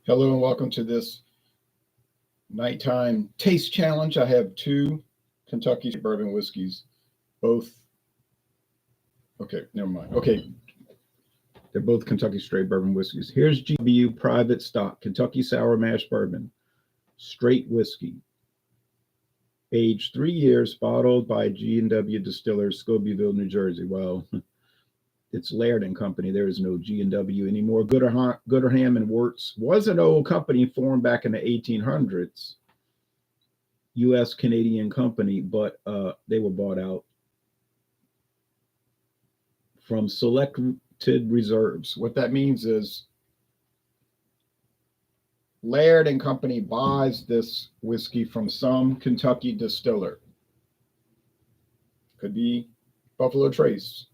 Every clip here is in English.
Hello and welcome to this nighttime taste challenge. I have two Kentucky bourbon whiskeys, both. Okay, never mind. Okay, they're both Kentucky straight bourbon whiskeys. Here's GW Private Stock Kentucky Sour Mash Bourbon, straight whiskey, aged 3 years, bottled by G&W Distillers, Scobeyville, New Jersey. Well, it's Laird Company. There is no G&W anymore. Gooderham and Worts was an old company formed back in the 1800s. U.S. Canadian company, but they were bought out from selected reserves. What that means is Laird and Company buys this whiskey from some Kentucky distiller. Could be Buffalo Trace,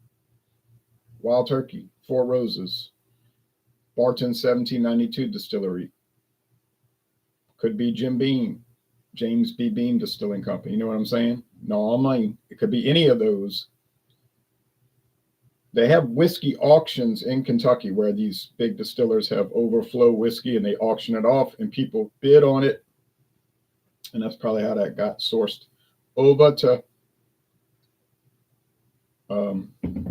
Wild Turkey, Four Roses, Barton 1792 Distillery. Could be Jim Beam, James B. Beam Distilling Company. You know what I'm saying? No, I mean, it could be any of those. They have whiskey auctions in Kentucky where these big distillers have overflow whiskey and they auction it off and people bid on it. And that's probably how that got sourced over to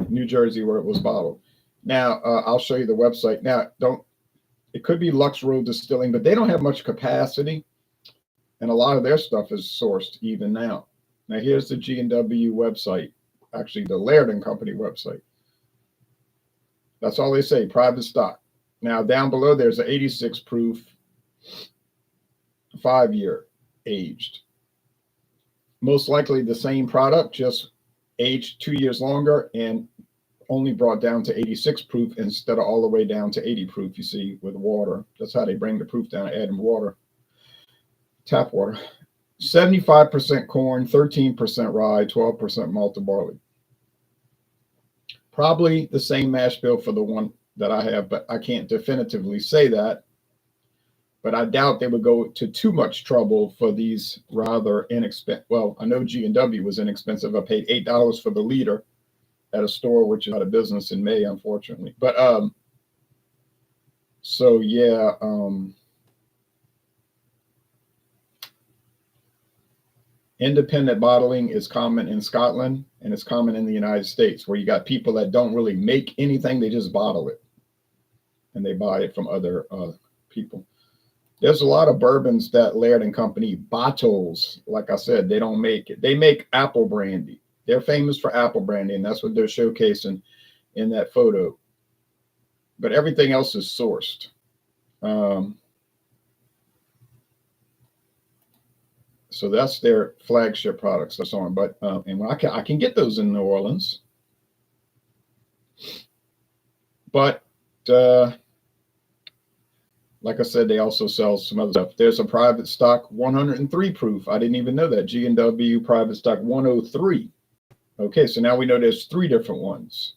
New Jersey where it was bottled. Now, I'll show you the website. Now, it could be Lux Road Distilling, but they don't have much capacity. And a lot of their stuff is sourced even now. Now, here's the G&W website, actually the Laird Company website. That's all they say, private stock. Now, down below, there's an 86 proof, 5-year aged. Most likely the same product, just aged 2 years longer and only brought down to 86 proof instead of all the way down to 80 proof, you see, with water. That's how they bring the proof down, adding water, tap water. 75% corn, 13% rye, 12% malted barley. Probably the same mash bill for the one that I have, but I can't definitively say that. But I doubt they would go to too much trouble for these rather inexpensive. Well, I know G&W was inexpensive. I paid $8 for the liter at a store which is out of business in May, unfortunately. But so yeah, independent bottling is common in Scotland and it's common in the United States, where you got people that don't really make anything, they just bottle it and they buy it from other people. There's a lot of bourbons that Laird Company bottles. Like I said, they don't make it. They make apple brandy. They're famous for apple brandy, and that's what they're showcasing in that photo. But everything else is sourced. So that's their flagship products. That's on. But and I can get those in New Orleans. But like I said, they also sell some other stuff. There's a private stock 103 proof. I didn't even know that. G&W private stock 103. Okay, so now we know there's 3 different ones.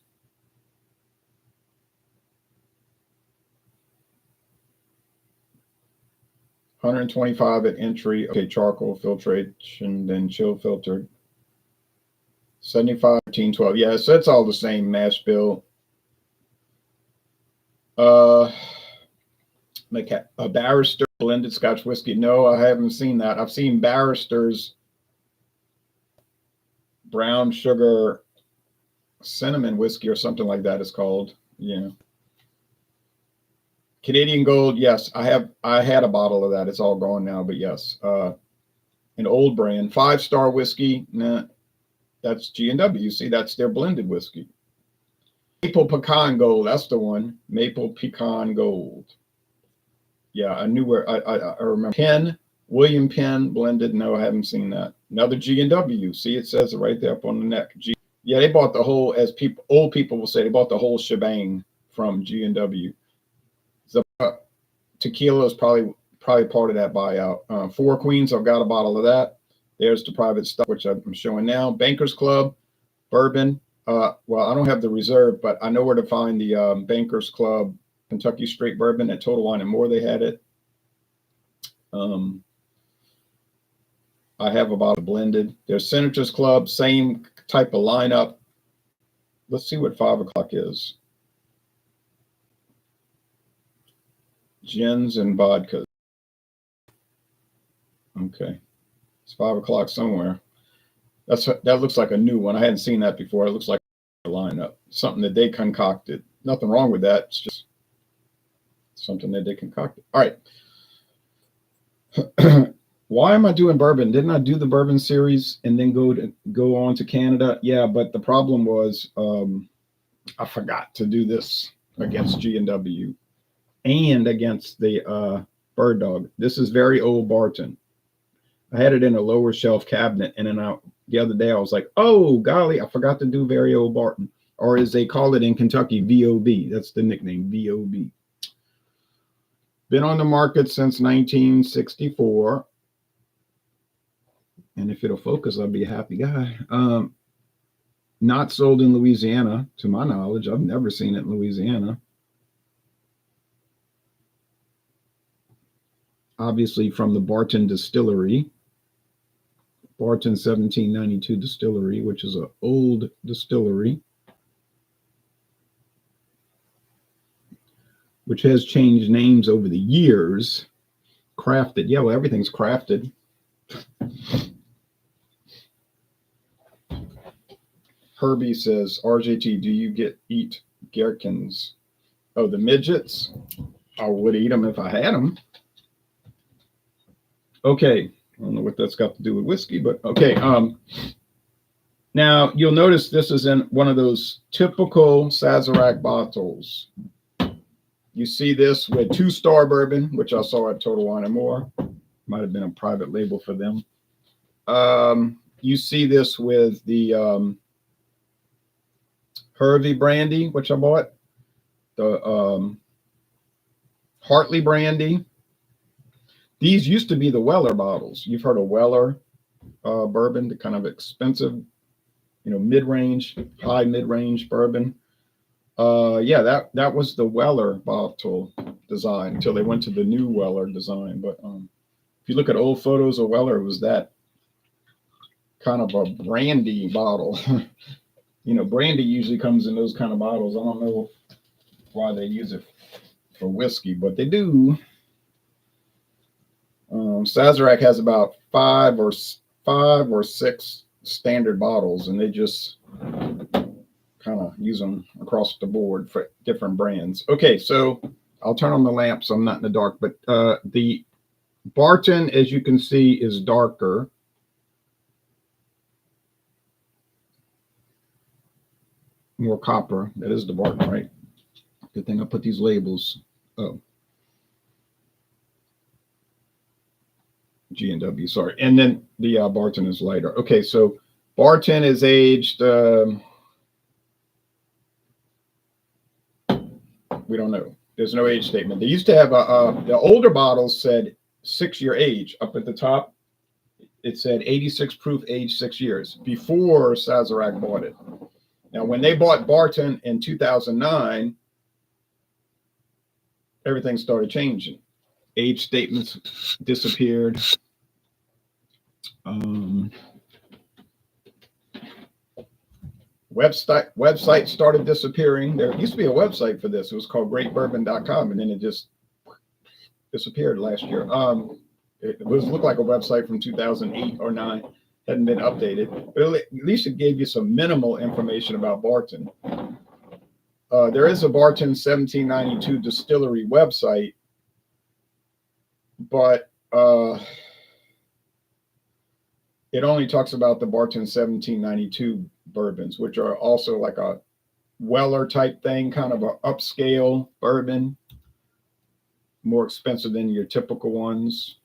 $125 at entry. Okay, charcoal filtration, then chill filtered. 75, 13, 12. Yeah, so it's all the same mash bill. Like a Barrister blended Scotch whiskey. No, I haven't seen that. I've seen Barrister's brown sugar cinnamon whiskey or something like that it's called. Yeah. Canadian Gold, yes, I had a bottle of that. It's all gone now, but yes. An old brand, 5-star whiskey. Nah, that's G&W. See, that's their blended whiskey. Maple Pecan Gold, that's the one. Maple Pecan Gold. Yeah, I knew where I remember. William Penn blended. No, I haven't seen that. Another G&W. See, it says it right there up on the neck. Yeah, they bought the whole, as old people will say, they bought the whole shebang from G&W. So tequila is probably part of that buyout. Four Queens, I've got a bottle of that. There's the private stuff, which I'm showing now. Bankers Club, bourbon. Well, I don't have the reserve, but I know where to find the Bankers Club Kentucky straight bourbon at Total Wine and More. They had it. I have a bottle blended. There's Senators Club, same type of lineup. Let's see what 5 o'clock is. Gins and vodka. Okay, it's 5 o'clock somewhere. That looks like a new one. I hadn't seen that before. It looks like a lineup, something that they concocted. Nothing wrong with that. It's just something that they concocted. All right. Why am I doing bourbon? Didn't I do the bourbon series and then go on to Canada? Yeah, but the problem was I forgot to do this against G&W and against the Bird Dog. This is very old Barton. I had it in a lower shelf cabinet, and then the other day I was like, oh golly, I forgot to do very old Barton, or as they call it in Kentucky, VOB. That's the nickname, VOB. Been on the market since 1964. And if it'll focus, I'll be a happy guy. Not sold in Louisiana, to my knowledge. I've never seen it in Louisiana. Obviously from the Barton Distillery. Barton 1792 Distillery, which is an old distillery, which has changed names over the years. Crafted. Yeah, well, everything's crafted. Herbie says, RJT, do you eat gherkins? Oh, the midgets? I would eat them if I had them. Okay. I don't know what that's got to do with whiskey, but okay. Now, you'll notice this is in one of those typical Sazerac bottles. You see this with 2-star bourbon, which I saw at Total Wine & More. Might have been a private label for them. You see this with the Hervey brandy, which I bought. The Hartley brandy. These used to be the Weller bottles. You've heard of Weller bourbon, the kind of expensive, mid-range, high mid-range bourbon. Yeah, that was the Weller bottle design until they went to the new Weller design. But if you look at old photos of Weller, it was that kind of a brandy bottle. Brandy usually comes in those kind of bottles. I don't know why they use it for whiskey, but they do. Sazerac has about five or six standard bottles, and they just kind of use them across the board for different brands. Okay, so I'll turn on the lamp so I'm not in the dark, but the Barton, as you can see, is darker. More copper. That is the Barton, right? Good thing I put these labels. Oh. G&W, sorry. And then the Barton is lighter. Okay, so Barton is aged, we don't know. There's no age statement. They used to have the older bottles said 6-year age. Up at the top, it said 86 proof, age 6 years, before Sazerac bought it. Now, when they bought Barton in 2009, everything started changing. Age statements disappeared. Website started disappearing. There used to be a website for this. It was called greatbourbon.com, and then it just disappeared last year. It looked like a website from 2008 or 9. Hadn't been updated, but at least it gave you some minimal information about Barton. There is a Barton 1792 distillery website, but it only talks about the Barton 1792 bourbons, which are also like a Weller type thing, kind of an upscale bourbon, more expensive than your typical ones.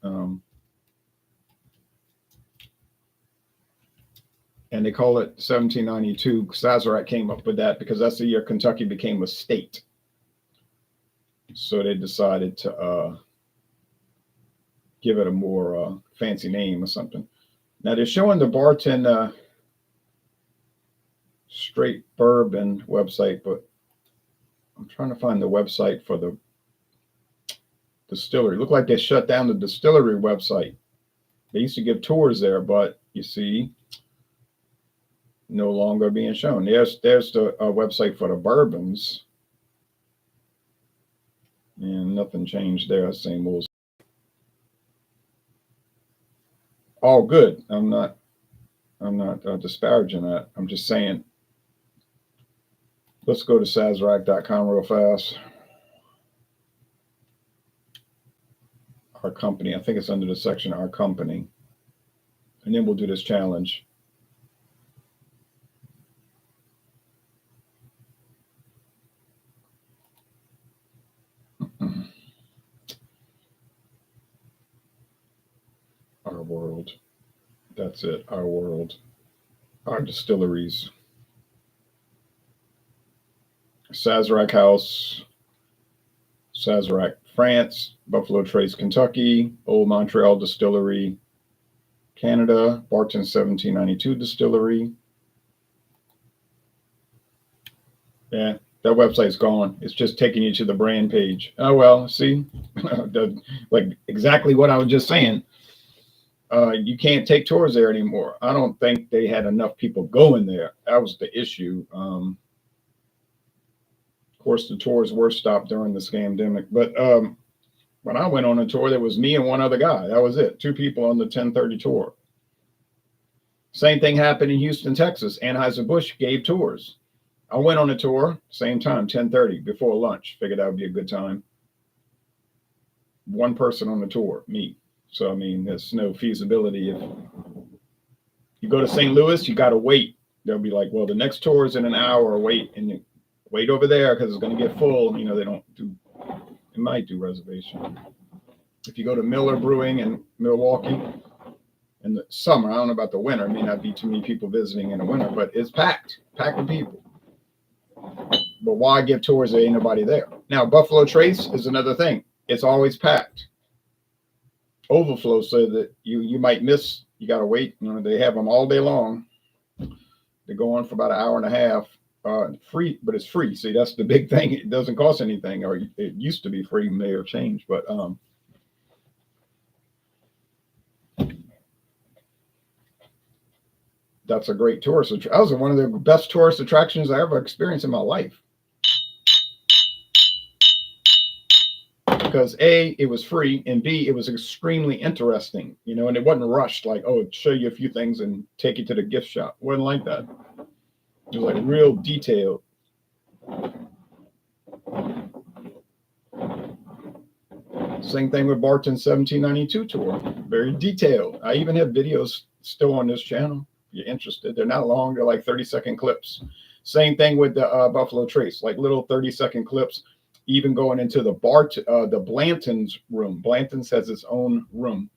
And they call it 1792. Sazerac came up with that because that's the year Kentucky became a state. So they decided to give it a more fancy name or something. Now they're showing the Barton straight bourbon website, but I'm trying to find the website for the distillery. Look like they shut down the distillery website. They used to give tours there, but you see, no longer being shown. There's the website for the bourbons. And nothing changed there. Same old. All good. I'm not disparaging that. I'm just saying. Let's go to Sazerac.com real fast. Our company. I think it's under the section Our Company. And then we'll do this challenge. Our world. That's it. Our world. Our distilleries. Sazerac House. Sazerac, France. Buffalo Trace, Kentucky. Old Montreal Distillery, Canada. Barton 1792 Distillery. Yeah, that website's gone. It's just taking you to the brand page. Oh, well, see? Like exactly what I was just saying. You can't take tours there anymore. I don't think they had enough people going there. That was the issue. Of course, the tours were stopped during the scamdemic. But when I went on a tour, there was me and one other guy. That was it. 2 people on the 1030 tour. Same thing happened in Houston, Texas. Anheuser-Busch gave tours. I went on a tour, same time, 10:30, before lunch. Figured that would be a good time. One person on the tour, me. So, I mean, there's no feasibility. If you go to St. Louis, you got to wait. They'll be like, well, the next tour is in an hour, wait. And you wait over there because it's going to get full. You know, they don't do, they might do reservation. If you go to Miller Brewing in Milwaukee in the summer, I don't know about the winter. It may not be too many people visiting in the winter, but it's packed with people. But why give tours? There ain't nobody there. Now, Buffalo Trace is another thing. It's always packed. Overflow, so that you might miss. You got to wait. You know, they have them all day long. They go on for about an hour and a half. Free, but it's free. See, that's the big thing. It doesn't cost anything, or it used to be free. May have changed, but that's a great tourist. That was one of the best tourist attractions I ever experienced in my life. Because A, it was free, and B, it was extremely interesting, you know, and it wasn't rushed like, oh, show you a few things and take you to the gift shop. It wasn't like that. It was like real detailed. Same thing with Barton 1792 tour. Very detailed. I even have videos still on this channel. If you're interested. They're not long. They're like 30-second clips. Same thing with the Buffalo Trace, like little 30-second clips. Even going into the Blanton's room. Blanton's has its own room.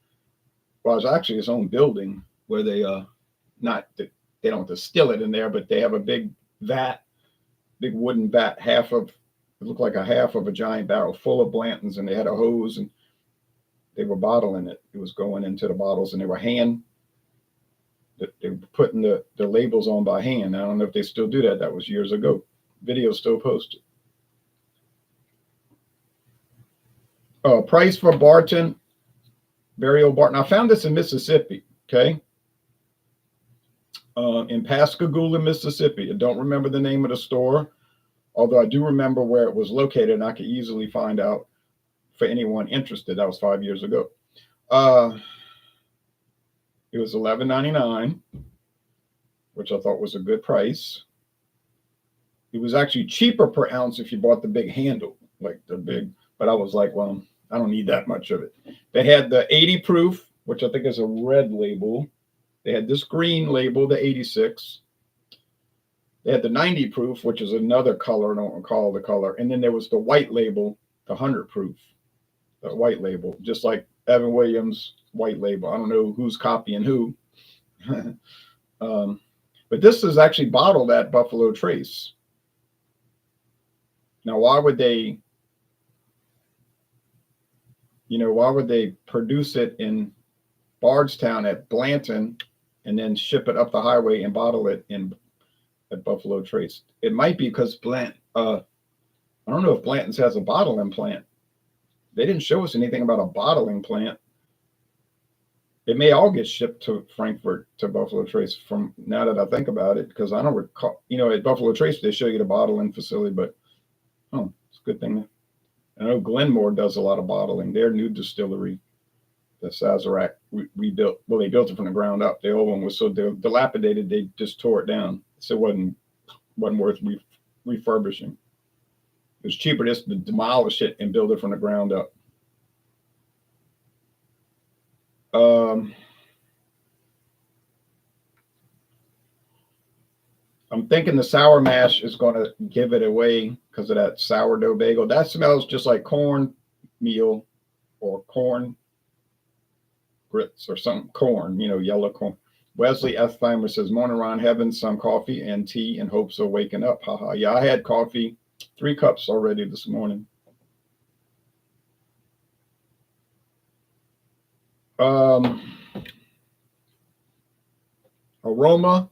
Well, it's actually its own building where they they don't distill it in there, but they have a big wooden vat, it looked like a half of a giant barrel full of Blanton's, and they had a hose and they were bottling it. It was going into the bottles, and they were putting the labels on by hand. I don't know if they still do that. That was years ago. Video still posted. Price for Barton, very old Barton. I found this in Mississippi, okay? In Pascagoula, Mississippi. I don't remember the name of the store, although I do remember where it was located, and I could easily find out for anyone interested. That was 5 years ago. It was $11.99, which I thought was a good price. It was actually cheaper per ounce if you bought the big handle, but I was like, well, I don't need that much of it. They had the 80 proof, which I think is a red label. They had this green label, the 86. They had the 90 proof, which is another color. I don't recall the color. And then there was the white label, the 100 proof, the white label, just like Evan Williams' white label. I don't know who's copying who. But this is actually bottled at Buffalo Trace. Now, why would they produce it in Bardstown at Blanton and then ship it up the highway and bottle it at Buffalo Trace? It might be because I don't know if Blanton's has a bottling plant. They didn't show us anything about a bottling plant. It may all get shipped to Frankfurt to Buffalo Trace from now that I think about it, because I don't recall, at Buffalo Trace, they show you the bottling facility, but it's a good thing. I know Glenmore does a lot of bottling. Their new distillery, the Sazerac, rebuilt. Well, they built it from the ground up. The old one was so dilapidated they just tore it down. So it wasn't worth refurbishing. It was cheaper just to demolish it and build it from the ground up. Um, I'm thinking the sour mash is going to give it away because of that sourdough bagel. That smells just like corn meal or corn grits or some corn, yellow corn. Wesley Ethheimer says, Morning, Ron. Having some coffee and tea in hopes of waking up. Haha. Yeah, I had coffee, 3 cups already this morning. Um, Aroma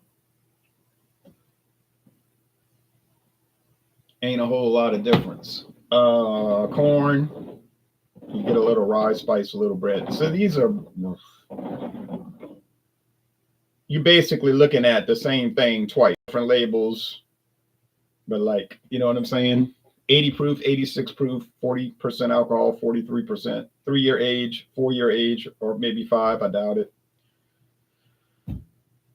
ain't a whole lot of difference. Corn, you get a little rye spice, a little bread. So these are, you're basically looking at the same thing twice, different labels, but like, you know what I'm saying? 80 proof, 86 proof, 40% alcohol, 43%, 3-year age, 4-year age, or maybe 5. I doubt it.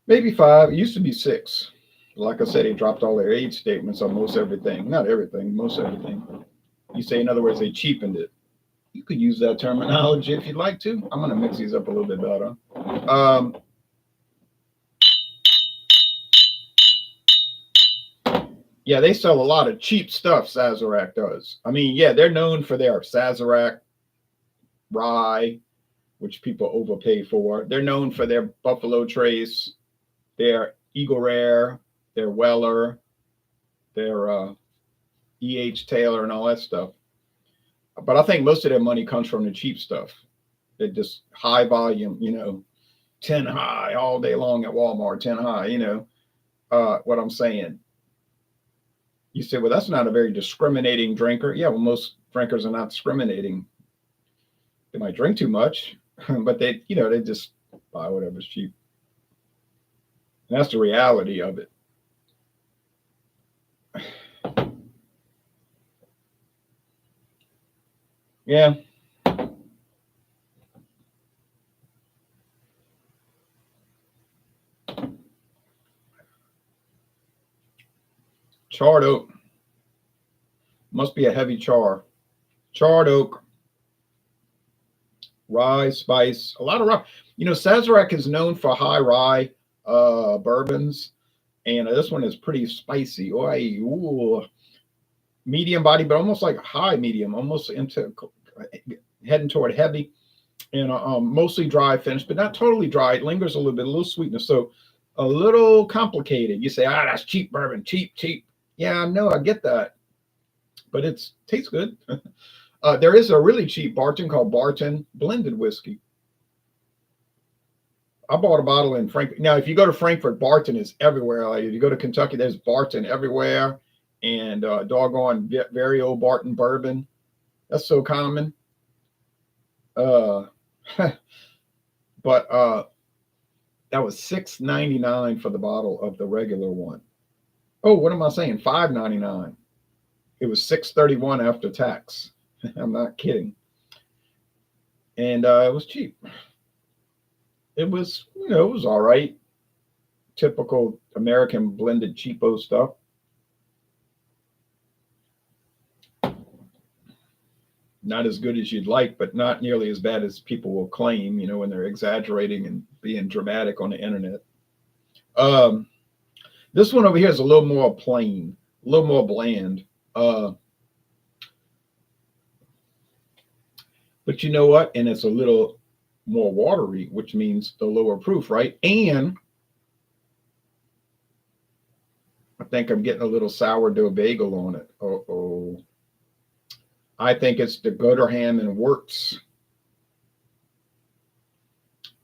Maybe 5. It used to be 6. Like I said, they dropped all their age statements on most everything. Not everything, most everything. You say, in other words, they cheapened it. You could use that terminology if you'd like to. I'm going to mix these up a little bit better. Yeah, they sell a lot of cheap stuff, Sazerac does. I mean, yeah, they're known for their Sazerac rye, which people overpay for. They're known for their Buffalo Trace, their Eagle Rare, their Weller, their E.H. Taylor, and all that stuff. But I think most of their money comes from the cheap stuff. They're just high volume, 10 high all day long at Walmart, 10 high, what I'm saying. You say, well, that's not a very discriminating drinker. Yeah, well, most drinkers are not discriminating. They might drink too much, but they just buy whatever's cheap. And that's the reality of it. Yeah. Charred oak. Must be a heavy char. Charred oak. Rye, spice, a lot of rye. Sazerac is known for high rye bourbons, and this one is pretty spicy. Ooh, medium body, but almost like high medium, almost into heading toward heavy, and mostly dry finish, but not totally dry. It lingers a little bit, a little sweetness. So a little complicated. You say, that's cheap bourbon, cheap. Yeah, I know, I get that, but it tastes good. There is a really cheap Barton called Barton blended whiskey. I bought a bottle in Frankfurt. Now, if you go to Frankfurt, Barton is everywhere. Like if you go to Kentucky, there's Barton everywhere, and doggone very old Barton bourbon. That's so common. But that was $6.99 for the bottle of the regular one. Oh, what am I saying? $5.99. It was $6.31 after tax. I'm not kidding. And it was cheap. It was, it was all right. Typical American blended cheapo stuff. Not as good as you'd like, but not nearly as bad as people will claim, when they're exaggerating and being dramatic on the internet. This one over here is a little more plain, a little more bland. But you know what? And it's a little more watery, which means the lower proof, right? And I think I'm getting a little sourdough bagel on it. Uh-oh. I think it's the Gooderham Worts.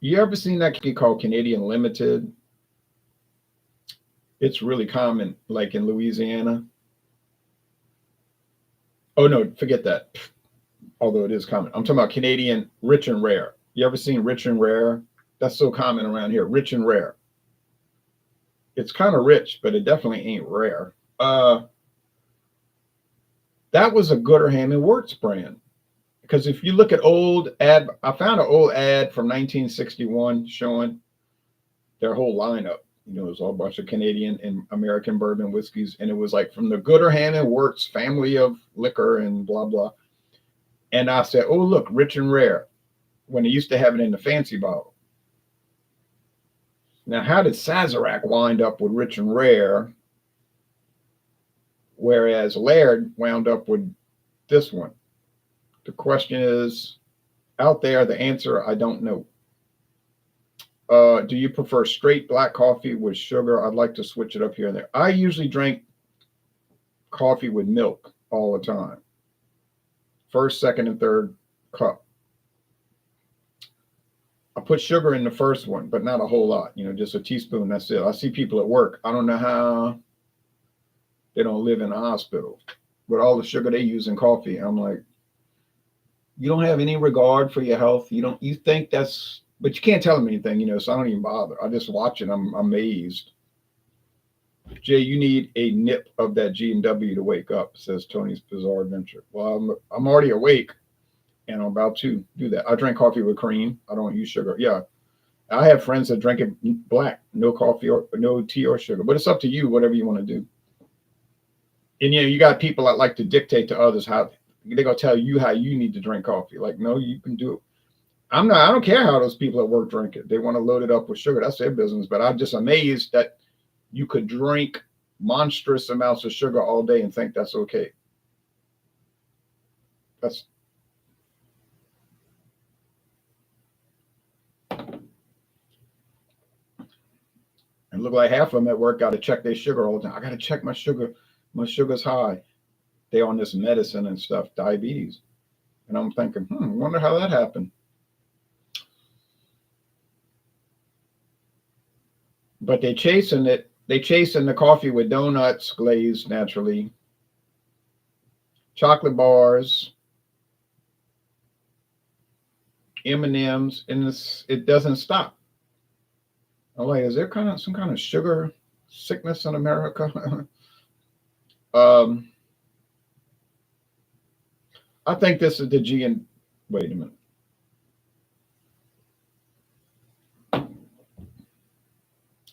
You ever seen that whiskey called Canadian Limited? It's really common, like in Louisiana. Oh, no, forget that. Although it is common. I'm talking about Canadian Rich and Rare. You ever seen Rich and Rare? That's so common around here. Rich and Rare. It's kind of rich, but it definitely ain't rare. That was a Gooderham Worts brand. Because if you look at old ad, I found an old ad from 1961 showing their whole lineup. You know, it was all a bunch of Canadian and American bourbon whiskeys, and it was like from the Gooderham Worts family of liquor and blah blah. And I said, "Oh look, rich and rare," when they used to have it in the fancy bottle. Now, how did Sazerac wind up with rich and rare, whereas Laird wound up with this one? The question is out there. The answer, I don't know. Do you prefer straight black coffee with sugar? I'd like to switch it up here and there. I usually drink coffee with milk all the time. First, second, and third cup. I put sugar in the first one, but not a whole lot. You know, just a teaspoon. That's it. I see people at work. I don't know how they don't live in a hospital with all the sugar they use in coffee. I'm like, you don't have any regard for your health. You think that's, but you can't tell them anything, you know, so I don't even bother. I just watch it. I'm amazed. Jay, you need a nip of that G&W to wake up, says Tony's Bizarre Adventure. Well, I'm already awake, and I'm about to do that. I drink coffee with cream. I don't use sugar. Yeah, I have friends that drink it black, no coffee or no tea or sugar. But it's up to you, whatever you want to do. And, you know, you got people that like to dictate to others how they're going to tell you how you need to drink coffee. Like, no, you can do it. I don't care how those people at work drink it. They want to load it up with sugar. That's their business. But I'm just amazed that you could drink monstrous amounts of sugar all day and think that's okay. That's and look like half of them at work got to check their sugar all the time. I got to check my sugar. My sugar's high. They on this medicine and stuff, diabetes. And I'm thinking, wonder how that happened. But they chasing it. They chasing the coffee with donuts glazed naturally, chocolate bars, M&Ms, and it doesn't stop. I'm like, is there some kind of sugar sickness in America? I think this is the G and wait a minute.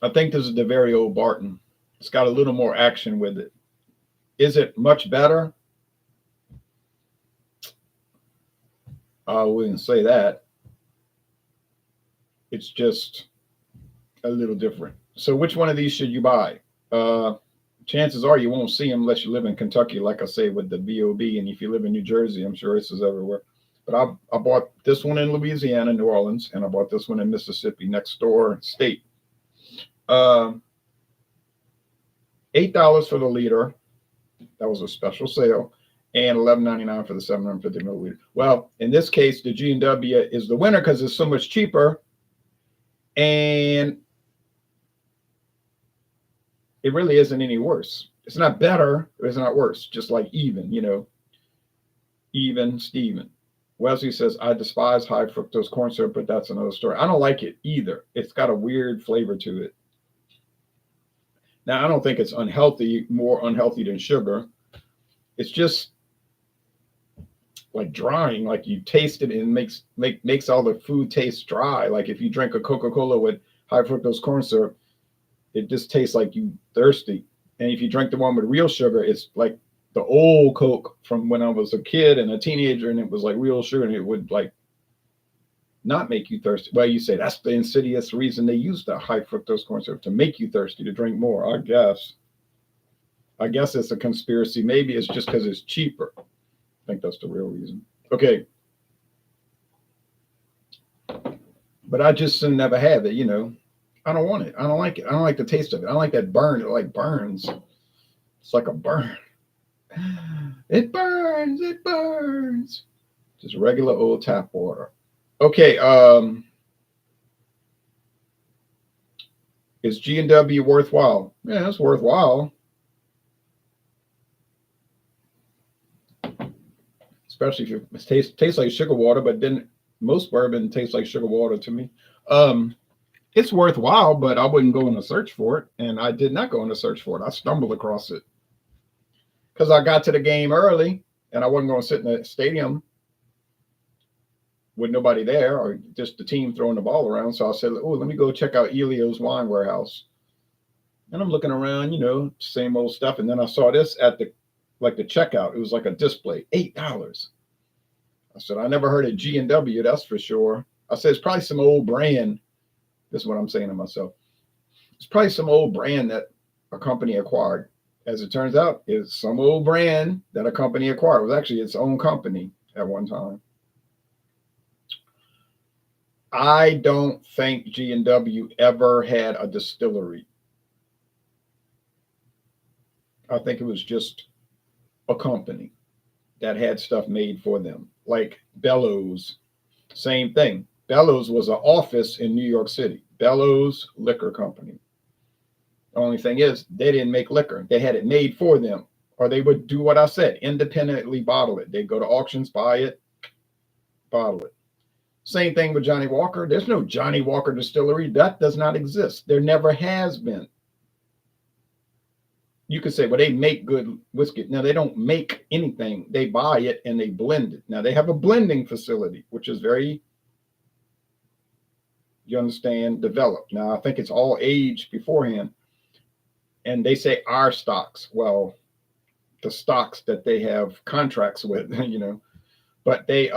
I think this is the very old Barton. It's got a little more action with it. Is it much better? I wouldn't say that. It's just a little different. So which one of these should you buy? Chances are you won't see them unless you live in Kentucky, like I say, with the BOB. And if you live in New Jersey, I'm sure this is everywhere. But I bought this one in Louisiana, New Orleans, and I bought this one in Mississippi, next door state. $8 for the liter. That was a special sale. And $11.99 for the 750 milliliter. Well, in this case, the G&W is the winner because it's so much cheaper. And it really isn't any worse. It's not better, it's not worse. Just like even, you know, even Steven. Wesley says, I despise high fructose corn syrup, but that's another story. I don't like it either. It's got a weird flavor to it. Now, I don't think it's unhealthy, more unhealthy than sugar. It's just like drying, like you taste it and makes all the food taste dry. Like if you drink a Coca-Cola with high fructose corn syrup, it just tastes like you thirsty. And if you drink the one with real sugar, it's like the old Coke from when I was a kid and a teenager, and it was like real sugar, and it would like not make you thirsty. Well, you say that's the insidious reason they use the high fructose corn syrup, to make you thirsty, to drink more. I guess it's a conspiracy. Maybe it's just because it's cheaper. I think that's the real reason. Okay. But I just never have it, you know. I don't want it. I don't like it. I don't like the taste of it. I don't like that burn. It like burns. It's like a burn. It burns. It burns. Just regular old tap water. Okay. Is G&W worthwhile? Yeah, it's worthwhile. Especially if it tastes like sugar water, but then most bourbon tastes like sugar water to me. It's worthwhile, but I wouldn't go on a search for it. And I did not go on a search for it. I stumbled across it because I got to the game early and I wasn't going to sit in the stadium with nobody there or just the team throwing the ball around. So I said, oh, let me go check out Elio's Wine Warehouse. And I'm looking around, same old stuff. And then I saw this at the checkout. It was like a display, $8. I said, I never heard of G&W, that's for sure. I said, it's probably some old brand. This is what I'm saying to myself. It's probably some old brand that a company acquired. As it turns out, it's some old brand that a company acquired. It was actually its own company at one time. I don't think G&W ever had a distillery. I think it was just a company that had stuff made for them. Like Bellows, same thing. Bellows was an office in New York City. Bellows Liquor Company. The only thing is, they didn't make liquor. They had it made for them. Or they would do what I said, independently bottle it. They'd go to auctions, buy it, bottle it. Same thing with Johnny Walker. There's no Johnny Walker distillery. That does not exist. There never has been. You could say, well, they make good whiskey. Now, they don't make anything. They buy it and they blend it. Now, they have a blending facility, which is very, you understand, developed. Now, I think it's all aged beforehand. And they say our stocks. Well, the stocks that they have contracts with, But they,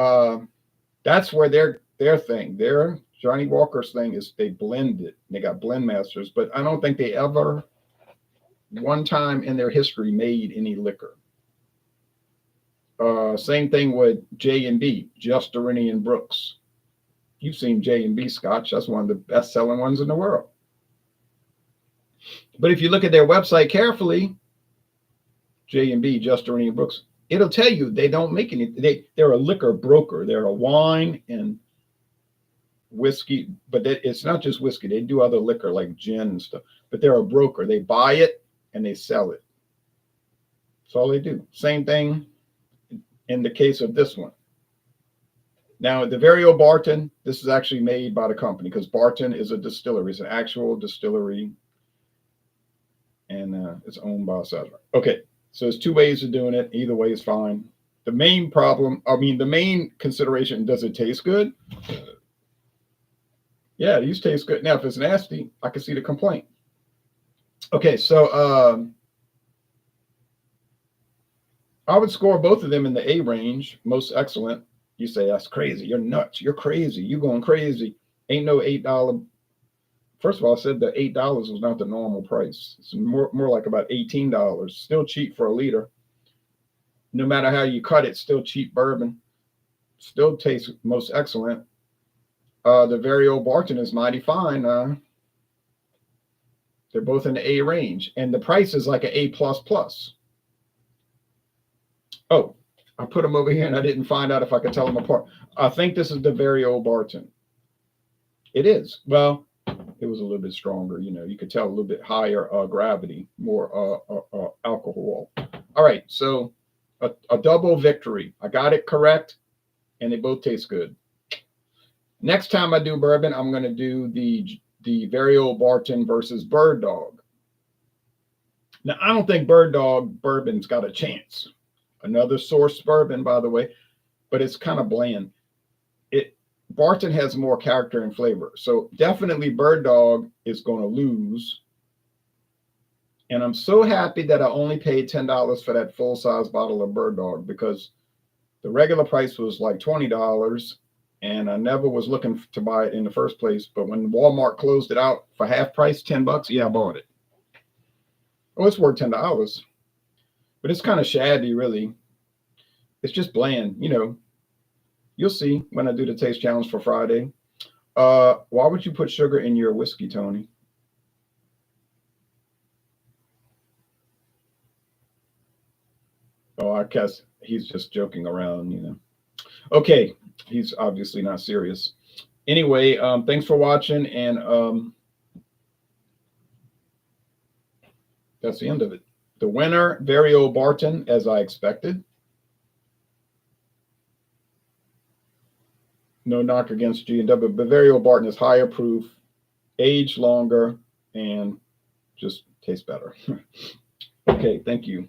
that's where their thing, their Johnny Walker's thing is they blend it. They got blend masters, but I don't think they ever one time in their history made any liquor. Same thing with J&B, Just Irene Brooks. You've seen J&B Scotch. That's one of the best selling ones in the world. But if you look at their website carefully, J&B, Just Irene Brooks, it'll tell you they don't make any. They're a liquor broker. They're a wine and whiskey, but it's not just whiskey. They do other liquor like gin and stuff. But they're a broker. They buy it and they sell it. That's all they do. Same thing in the case of this one. Now, the very old Barton, this is actually made by the company because Barton is a distillery. It's an actual distillery, and it's owned by Cedric. Okay. So there's two ways of doing it. Either way is fine. The main consideration, does it taste good? Yeah, these taste good. Now, if it's nasty, I can see the complaint. Okay, so I would score both of them in the A range, most excellent. You say, that's crazy. You're nuts. You're crazy. You're going crazy. Ain't no $8. First of all, I said that $8 was not the normal price. It's more like about $18. Still cheap for a liter. No matter how you cut it, still cheap bourbon. Still tastes most excellent. The very old Barton is mighty fine. They're both in the A range. And the price is like an A++. Oh, I put them over here and I didn't find out if I could tell them apart. I think this is the very old Barton. It is. Well, it was a little bit stronger, you could tell a little bit higher gravity, more alcohol. All right, so a double victory. I got it correct, and they both taste good. Next time I do bourbon, I'm going to do the very old Barton versus Bird Dog. Now, I don't think Bird Dog bourbon's got a chance. Another source bourbon, by the way, but it's kind of bland. Barton has more character and flavor. So definitely Bird Dog is going to lose. And I'm so happy that I only paid $10 for that full-size bottle of Bird Dog because the regular price was like $20 and I never was looking to buy it in the first place. But when Walmart closed it out for half price, $10, yeah, I bought it. Oh, it's worth $10. But it's kind of shabby, really. It's just bland, You'll see when I do the taste challenge for Friday. Why would you put sugar in your whiskey, Tony? Oh, I guess he's just joking around, Okay, he's obviously not serious. Anyway, thanks for watching, and that's the end of it. The winner, very old Barton, as I expected. No knock against G&W, but very old Barton is higher proof, aged longer, and just tastes better. Okay, thank you.